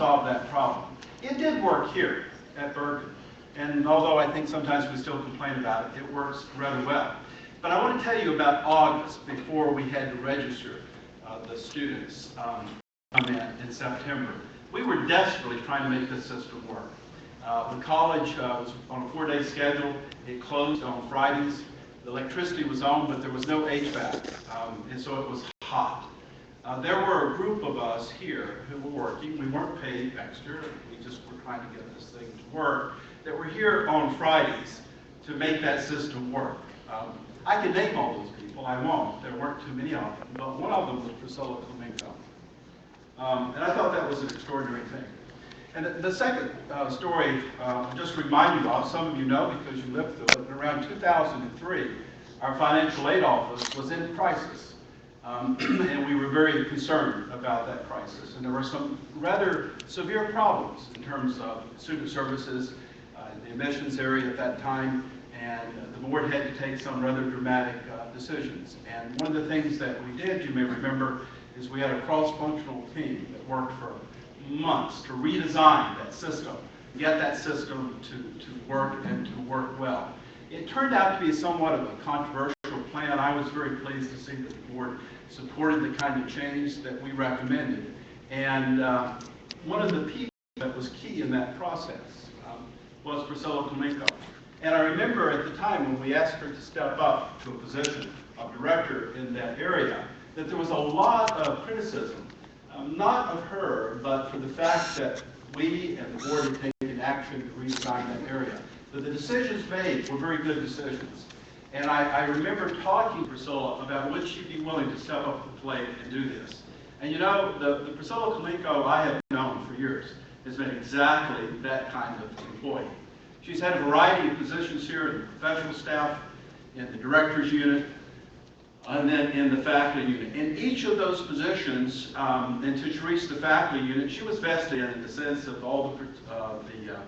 solve that problem. It did work here at Bergen, and although I think sometimes we still complain about it, it works rather well. But I want to tell you about August, before we had to register the students come in September. We were desperately trying to make this system work. The college was on a 4-day schedule. It closed on Fridays. The electricity was on, but there was no HVAC, and so it was hot. There were a group of us here who were working. We weren't paid extra. We just were trying to get this thing to work. That were here on Fridays to make that system work. I could name all those people. I won't. There weren't too many of them, but one of them was Priscilla Clemenco. And I thought that was an extraordinary thing. And the second story, just to remind you of, some of you know because you lived through it, but around 2003, our financial aid office was in crisis. And we were very concerned about that crisis. And there were some rather severe problems in terms of student services in the admissions area at that time. And the board had to take some rather dramatic decisions. And one of the things that we did, you may remember, is we had a cross-functional team that worked for months to redesign that system, get that system to work and to work well. It turned out to be somewhat of a controversial plan. I was very pleased to see that the board supported the kind of change that we recommended. And one of the people that was key in that process was Priscilla Clemenco. And I remember at the time when we asked her to step up to a position of director in that area, that there was a lot of criticism, not of her, but for the fact that we and the board had taken action to redesign that area. But the decisions made were very good decisions. And I remember talking to Priscilla about would she be willing to step up to the plate and do this. And you know, the Priscilla Clemenco I have known for years has been exactly that kind of employee. She's had a variety of positions here in the professional staff, in the director's unit, and then in the faculty unit. In each of those positions, until she reached the faculty unit, she was vested in the sense of all the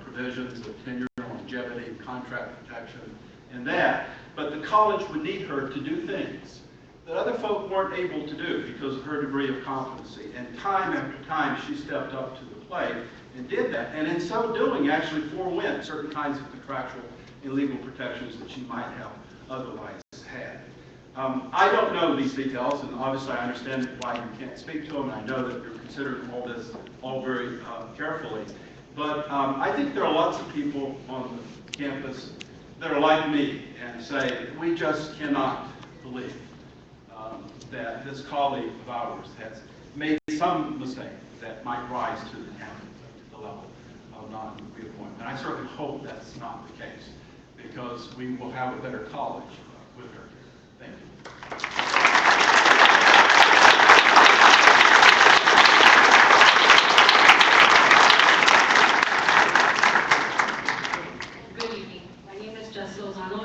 provisions of tenure, longevity, contract protection, and that. But the college would need her to do things that other folk weren't able to do because of her degree of competency. And time after time, she stepped up to the plate and did that. And in so doing, actually forewent certain kinds of contractual and legal protections that she might have otherwise had. I don't know these details, and obviously I understand why you can't speak to them, and I know that you're considering all this very carefully. But I think there are lots of people on the campus that are like me and say, we just cannot believe that this colleague of ours has made some mistake that might rise to the level of non-reappointment. And I certainly hope that's not the case, because we will have a better college with her. Thank you.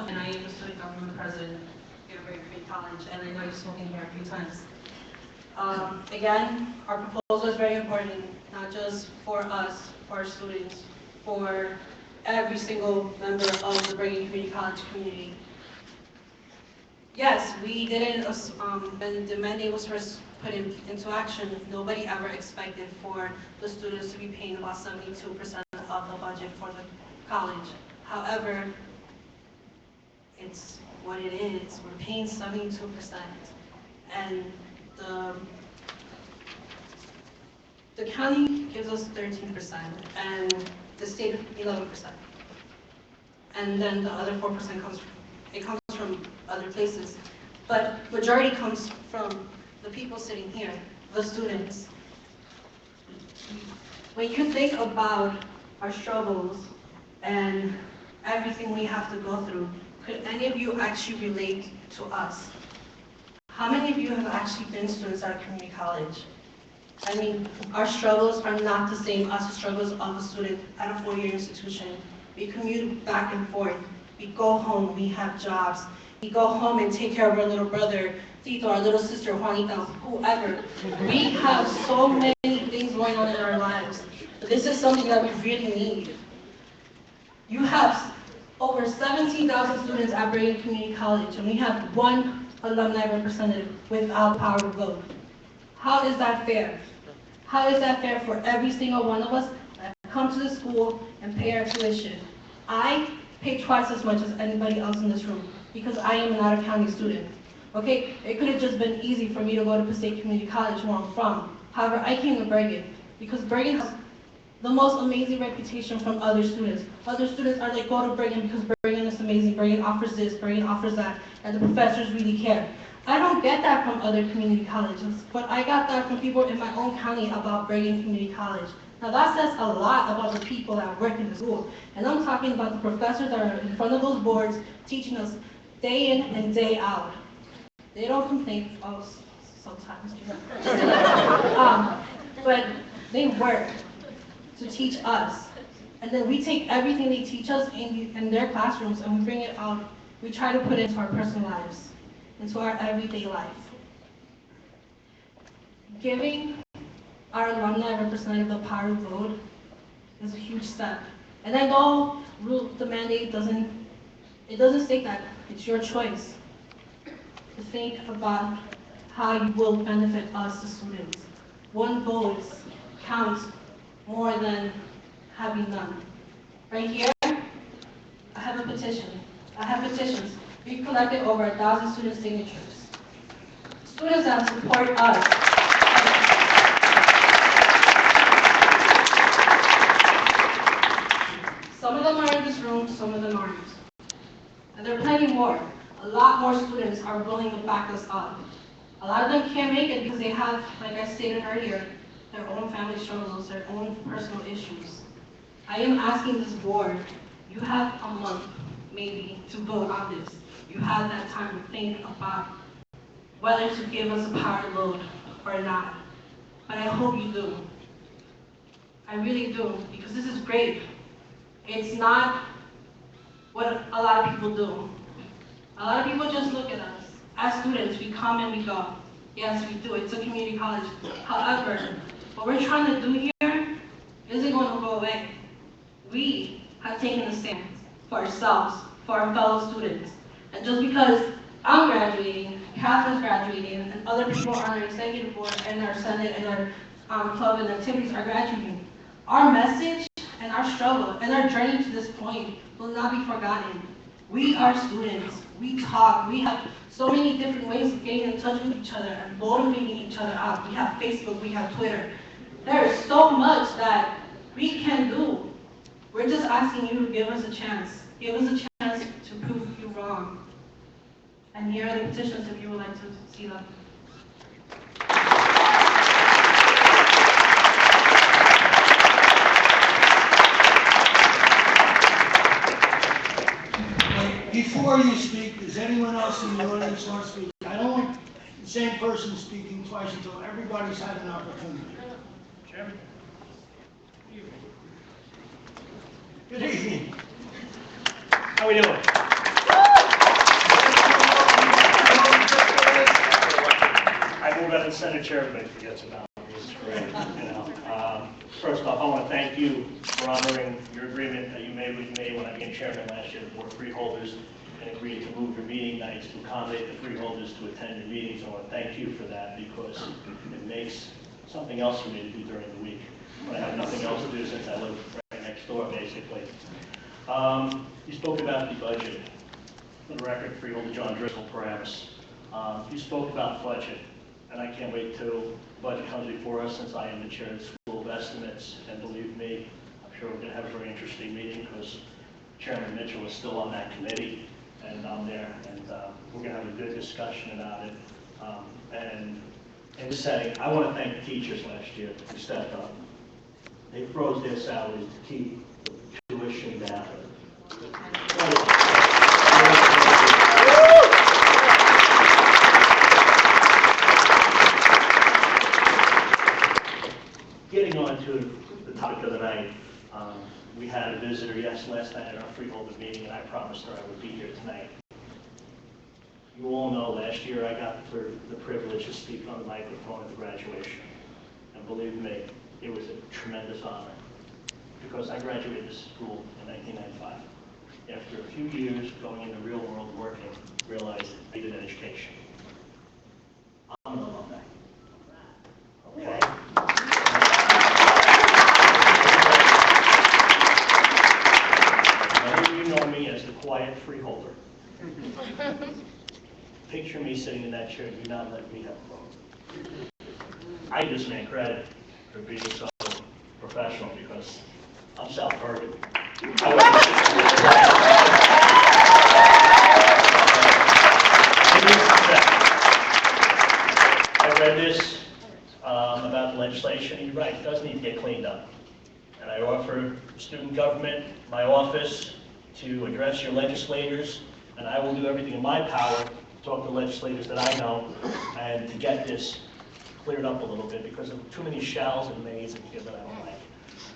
And I am the Student Alumni Representative here at Bergen College, and I know you've spoken here a few times. Again, our proposal is very important, not just for us, for our students, for every single member of the Bergen Community College community. Yes, we didn't, when the mandate was first put into action, nobody ever expected for the students to be paying about 72% of the budget for the college. However, it's what it is. We're paying 72%, and the county gives us 13%, and the state 11%, and then the other 4% comes from other places, but majority comes from the people sitting here, the students. When you think about our struggles and everything we have to go through, could any of you actually relate to us? How many of you have actually been students at a community college? I mean, our struggles are not the same as the struggles of a student at a four-year institution. We commute back and forth. We go home, we have jobs. We go home and take care of our little brother, Tito, our little sister, Juanita, whoever. We have so many things going on in our lives. This is something that we really need. You have over 17,000 students at Bergen Community College, and we have one alumni representative without power to vote. How is that fair? How is that fair for every single one of us that come to the school and pay our tuition? I pay twice as much as anybody else in this room because I am an out-of-county student. Okay, it could have just been easy for me to go to Passaic Community College where I'm from. However, I came to Bergen because Bergen has the most amazing reputation from other students. Other students are like, go to Bergen because Bergen is amazing, Bergen offers this, Bergen offers that, and the professors really care. I don't get that from other community colleges, but I got that from people in my own county about Bergen Community College. Now that says a lot about the people that work in the school. And I'm talking about the professors that are in front of those boards teaching us day in and day out. They don't complain, sometimes, but they work to teach us. And then we take everything they teach us in their classrooms and we bring it out. We try to put it into our personal lives, into our everyday life. Giving our alumni representative the power to vote is a huge step. And I know the mandate doesn't state that. It's your choice to think about how you will benefit us, the students. One vote counts more than having none. Right here, I have a petition. I have petitions. We've collected over 1,000 student signatures. Students that support us. Some of them are in this room, some of them aren't. And there are plenty more. A lot more students are willing to back us up. A lot of them can't make it because they have, like I stated earlier, their own family struggles, their own personal issues. I am asking this board, you have a month, maybe, to vote on this. You have that time to think about whether to give us a power vote or not. But I hope you do. I really do, because this is great. It's not what a lot of people do. A lot of people just look at us. As students, we come and we go. Yes, we do. It's a community college. However, what we're trying to do here isn't going to go away. We have taken a stand for ourselves, for our fellow students. And just because I'm graduating, Catherine's graduating, and other people on our executive board and our senate and our club and activities are graduating, our message and our struggle and our journey to this point will not be forgotten. We are students. We talk. We have so many different ways of getting in touch with each other and motivating each other out. We have Facebook. We have Twitter. There is so much that we can do. We're just asking you to give us a chance. Give us a chance to prove you wrong. And here are the petitions if you would like to see them. Before you speak, does anyone else in the audience want to speak? I don't want the same person speaking twice until everybody's had an opportunity. Chairman. Good evening. How we doing? I move that the Senate Chair, everybody forgets about me. It's great, you know. First off, I want to thank you for honoring your agreement that you made with me when I became chairman last year of the Board of Freeholders and agreed to move your meeting nights to accommodate the freeholders to attend your meetings. I want to thank you for that because it makes something else for me to do during the week when I have nothing else to do since I live right next door, basically. You spoke about the budget. For the record, Freeholder John Driscoll, perhaps. You spoke about budget, and I can't wait till the budget comes before us since I am the chair of the School of Estimates, and believe me, I'm sure we're going to have a very interesting meeting because Chairman Mitchell is still on that committee, and I'm there, and we're going to have a good discussion about it. And in this setting, I want to thank the teachers last year who stepped up. They froze their salaries to keep the tuition down. Getting on to the topic of the night, we had a visitor, last night at our freeholder meeting, and I promised her I would be here tonight. You all know last year I got the privilege to speak on the microphone at the graduation. And believe me, it was a tremendous honor because I graduated this school in 1995. After a few years going in the real world working, realized I needed an education. I'm an alumni. Okay? freeholder. Picture me sitting in that chair, do not let me have a vote. I give this man credit for being so professional because I'm South Bergen. I read this about the legislation, and you're right, it does need to get cleaned up. And I offer student government, my office, to address your legislators, and I will do everything in my power to talk to legislators that I know and to get this cleared up a little bit because of too many shalls and mays in here that I don't like.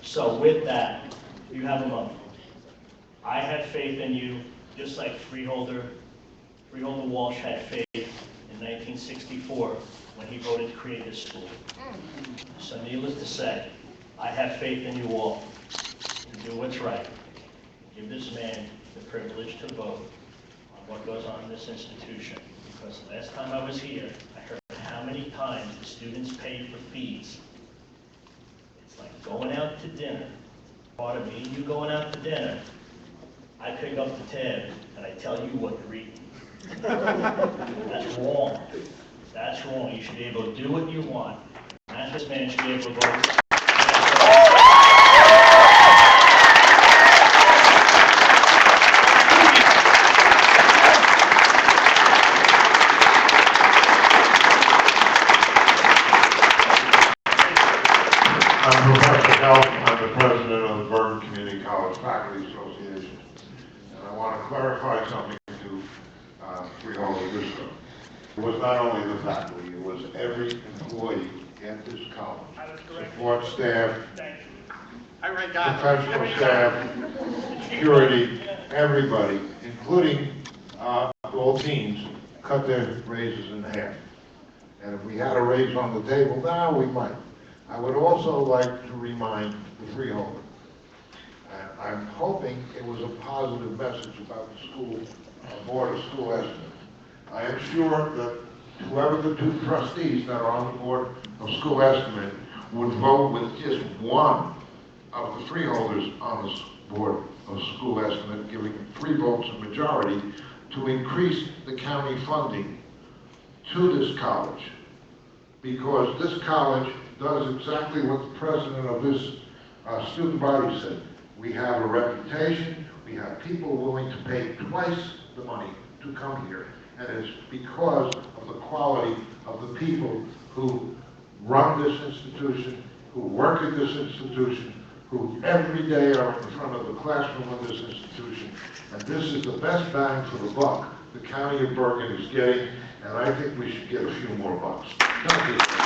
So with that, you have a moment. I had faith in you, just like Freeholder Walsh had faith in 1964 when he voted to create this school. So needless to say, I have faith in you all to do what's right. Give this man the privilege to vote on what goes on in this institution. Because the last time I was here, I heard how many times the students paid for fees. It's like going out to dinner. Part of me and you going out to dinner, I pick up the tab and I tell you what you're eating. That's wrong. That's wrong. You should be able to do what you want. And this man should be able to vote. I'm Professor Health. I'm the president of the Bergen Community College Faculty Association. And I want to clarify something to Freeholder Briscoe. It was not only the faculty, it was every employee at this college. Support staff, professional staff, security, everybody, including all teams, cut their raises in half. And if we had a raise on the table now, we might. I would also like to remind the freeholder, and I'm hoping it was a positive message about the school, Board of School Estimates. I am sure that whoever the two trustees that are on the Board of School Estimate would vote with just one of the freeholders on this Board of School Estimate, giving 3 votes a majority, to increase the county funding to this college. Because this college does exactly what the president of this student body said. We have a reputation, we have people willing to pay twice the money to come here, and it's because of the quality of the people who run this institution, who work at this institution, who every day are in front of the classroom of this institution. And this is the best bang for the buck the county of Bergen is getting, and I think we should get a few more bucks. Thank you.